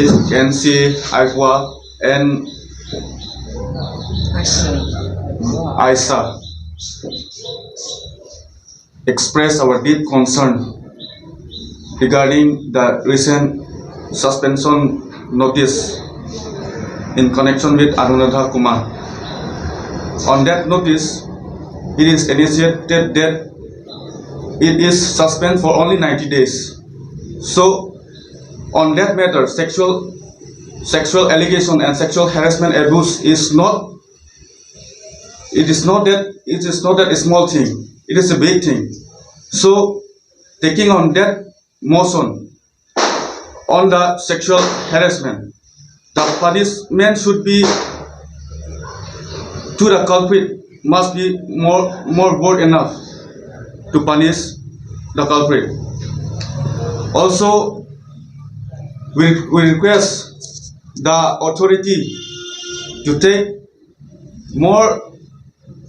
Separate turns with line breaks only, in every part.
NC, Agua, and ISA express our deep concern regarding the recent suspension notice in connection with Anuradha Kumar. On that notice, it is initiated that it is suspended for only 90 days. So, on that matter, sexual allegation and sexual harassment abuse is not. It is not that a small thing. It is a big thing. So, taking on that motion on the sexual harassment, the punishment should be to the culprit must be more broad enough to punish the culprit. Also, we request the authority to take more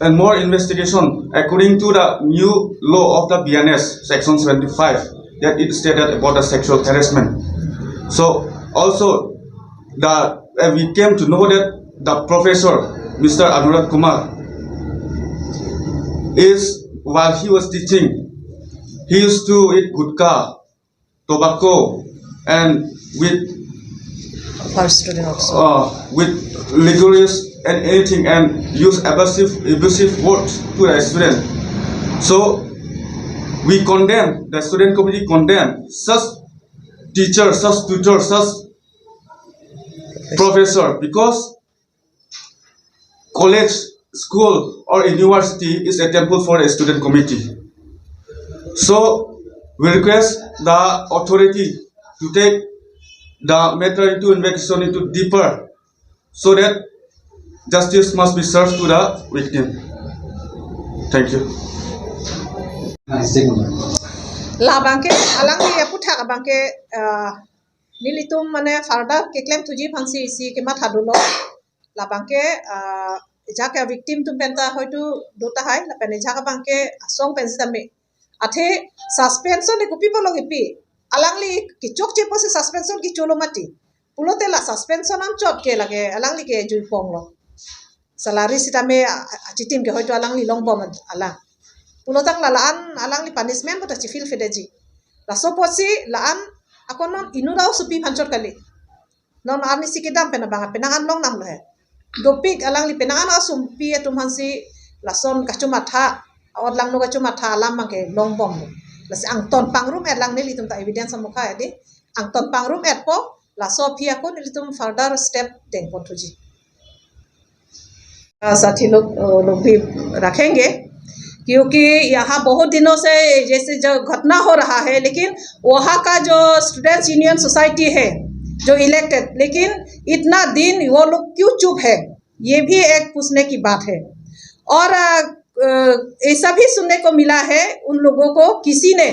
and more investigation according to the new law of the BNS, Section 75, that it stated about the sexual harassment. So also, we came to know that the professor, Mr. Anuradha Kumar, while he was teaching, he used to eat gutka, tobacco, and with
student also.
With rigorous and anything, and use abusive words to the student. So we condemn, the student committee condemn such teacher, such tutor, such professor, because college, school or university is a temple for a student committee. So we request the authority to take the matter into investigation into deeper, so that justice must be served to the victim. Thank you.
La bangke alang ni puthak bangke nilitum mane further ke claim tuji phangsi isi ke mathadulo la bangke jaka victim tum penta hoitu dota hai la pane jaka bangke song pensame athe suspension ne kupi pologi pi alangli ki chok che pose suspension ki cholo mati pulote la suspension am chot ke lage alangli ke jui ponglo salary sitame achitim ke hoitu alangli long bom ala pulotak la laan alangli punishment bota chifil fedeji la soposi laan akonon inurao supi phanchot kali non arni sikidam pena banga penangan long nam lohe dopik alangli penangan asum pi etumhansi lason kachumatha awat lang no kachumatha alam mangke long bom lasi ang ton pangrum et lang nili tum ta evidence amukha edi ang ton pangrum et po la so phi ako nili tum further step deng pothuji साथी लोग भी रखेंगे, क्योंकि यहाँ बहुत दिनों से जैसे जो घटना हो रहा है, लेकिन वहाँ का जो स्टूडेंट्स यूनियन सोसाइटी है जो इलेक्टेड, लेकिन इतना दिन वो लोग क्यों चुप है, ये भी एक पूछने की बात है। और ऐसा भी सुनने को मिला है उन लोगों को किसी ने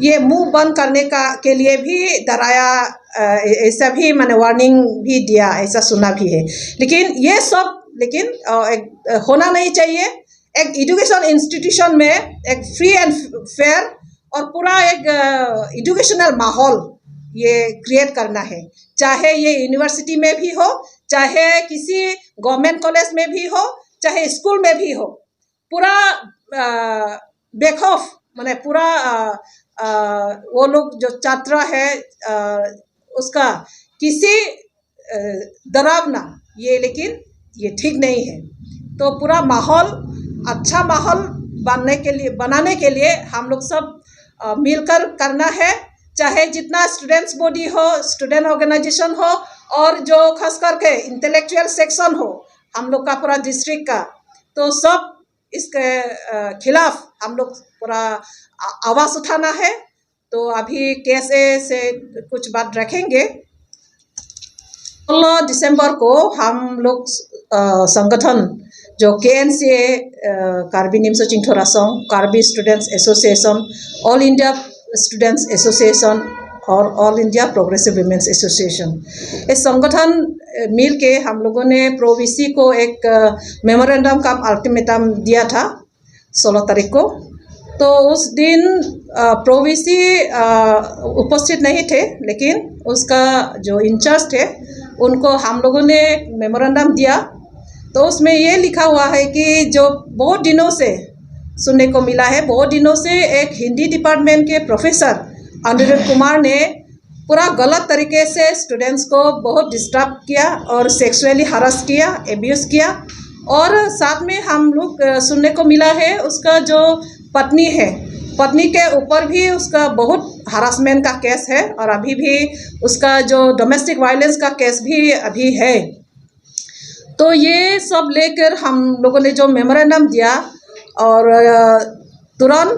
ये मुंह बंद करने के लिए भी डराया, ऐसा भी मैंने वार्निंग भी दिया, ऐसा सुना भी है। लेकिन होना नहीं चाहिए। एक एजुकेशन इंस्टीट्यूशन में एक फ्री एंड फेयर और पूरा एक एजुकेशनल माहौल ये क्रिएट करना है, चाहे ये यूनिवर्सिटी में भी हो, चाहे किसी गवर्नमेंट कॉलेज में भी हो, चाहे स्कूल में भी हो। पूरा बेखौफ माने पूरा वो लोग जो छात्र है उसका किसी डरावना ये, लेकिन ये ठीक नहीं है। तो पूरा माहौल अच्छा माहौल बनाने के लिए हम लोग सब मिलकर करना है, चाहे जितना स्टूडेंट्स बॉडी हो, स्टूडेंट ऑर्गेनाइजेशन हो, और जो खास करके इंटेलेक्चुअल सेक्शन हो हम लोग का पूरा डिस्ट्रिक्ट का, तो सब इसके खिलाफ हम लोग पूरा आवाज़ उठाना है। तो अभी कैसे से कुछ बात रखेंगे। 16 दिसंबर को हम लोग संगठन जो KNCA Karbi Nimso Chingthora Sangh, Karbi students association, all India students association और all India progressive women's association, इस संगठन मिल के हम लोगों ने प्रोवीसी को एक मेमोरेंडम का अल्टीमेटम दिया था 16 तारीख को। तो उस दिन प्रोविसी उपस्थित नहीं थे, लेकिन उसका जो इंचार्ज थे उनको हम लोगों ने मेमोरेंडम दिया। तो उसमें ये लिखा हुआ है कि जो बहुत दिनों से सुनने को मिला है, बहुत दिनों से एक हिंदी डिपार्टमेंट के प्रोफेसर अनिरुद्ध कुमार ने पूरा गलत तरीके से स्टूडेंट्स को बहुत डिस्टर्ब किया और सेक्सुअली हरास किया, एब्यूज़ किया। और साथ में हम लोग सुनने को मिला है उसका जो पत्नी है, पत्नी के ऊपर भी उसका बहुत हरासमेंट का केस है और अभी भी उसका जो डोमेस्टिक वायलेंस का केस भी अभी है। तो ये सब लेकर हम लोगों ने जो मेमोरेंडम दिया और तुरंत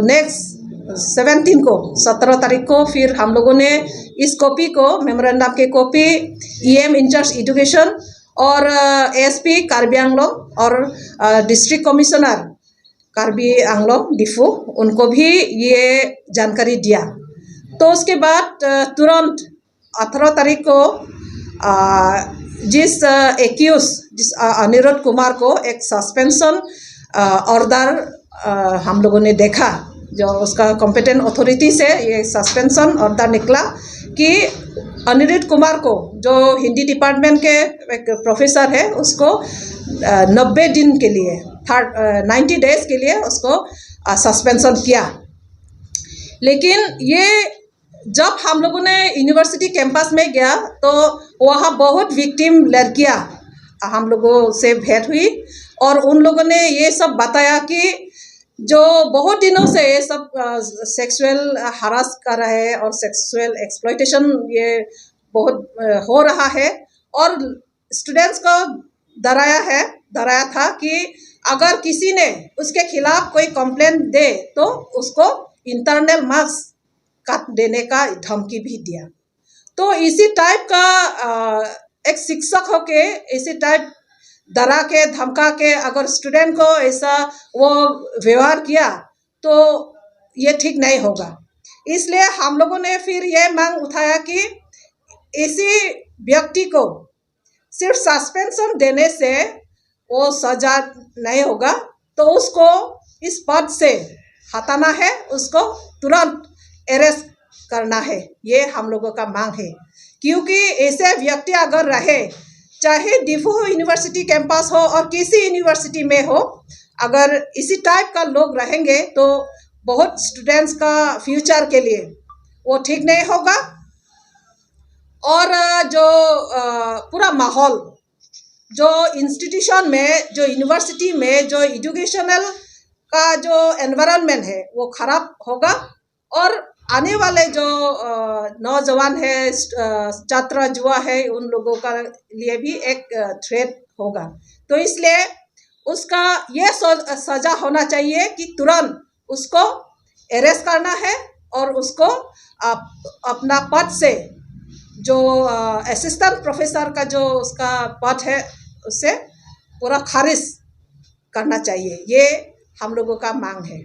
नेक्स्ट 17 तारीख को फिर हम लोगों ने इस कॉपी को, मेमोरेंडम के कॉपी EM इंचार्ज एजुकेशन और ASP कार्बी आंगलों और डिस्ट्रिक्ट कमिश्नर कार्बी आंगलों डिफू, उनको भी ये जानकारी दिया। तो उसके बाद तुरंत 18 तारीख को जिस अनिरुद्ध कुमार को एक सस्पेंशन ऑर्डर हम लोगों ने देखा, जो उसका कॉम्पिटेंट अथॉरिटी से ये सस्पेंशन ऑर्डर निकला कि अनिरुद्ध कुमार को, जो हिंदी डिपार्टमेंट के एक प्रोफेसर है, उसको 90 दिन के लिए 90 डेज के लिए उसको सस्पेंशन किया। लेकिन ये जब हम लोगों ने यूनिवर्सिटी कैंपस में गया तो वहाँ बहुत विक्टिम लड़कियाँ हम लोगों से भेंट हुई और उन लोगों ने ये सब बताया कि जो बहुत दिनों से ये सब सेक्सुअल हरास कर रहे हैं और सेक्सुअल एक्सप्लॉयटेशन ये बहुत हो रहा है। और स्टूडेंट्स को डराया था कि अगर किसी ने उसके खिलाफ कोई कंप्लेंट दे तो उसको इंटरनल मार्क्स काट देने का धमकी भी दिया। तो इसी टाइप का एक शिक्षक होके इसी टाइप डरा के धमका के अगर स्टूडेंट को ऐसा वो व्यवहार किया तो ये ठीक नहीं होगा। इसलिए हम लोगों ने फिर ये मांग उठाया कि इसी व्यक्ति को सिर्फ सस्पेंशन देने से वो सजा नहीं होगा, तो उसको इस पद से हटाना है, उसको तुरंत अरेस्ट करना है। ये हम लोगों का मांग है, क्योंकि ऐसे व्यक्ति अगर रहे, चाहे डिफू यूनिवर्सिटी कैंपस हो और किसी यूनिवर्सिटी में हो, अगर इसी टाइप का लोग रहेंगे तो बहुत स्टूडेंट्स का फ्यूचर के लिए वो ठीक नहीं होगा। और जो पूरा माहौल जो इंस्टीट्यूशन में, जो यूनिवर्सिटी में जो एजुकेशनल का जो एनवायरनमेंट है वो खराब होगा और आने वाले जो नौजवान है, छात्र युवा है, उन लोगों का लिए भी एक थ्रेट होगा। तो इसलिए उसका ये सजा होना चाहिए कि तुरंत उसको अरेस्ट करना है और उसको अपना पद से, जो असिस्टेंट प्रोफेसर का जो उसका पद है, उससे पूरा खारिज करना चाहिए। ये हम लोगों का मांग है।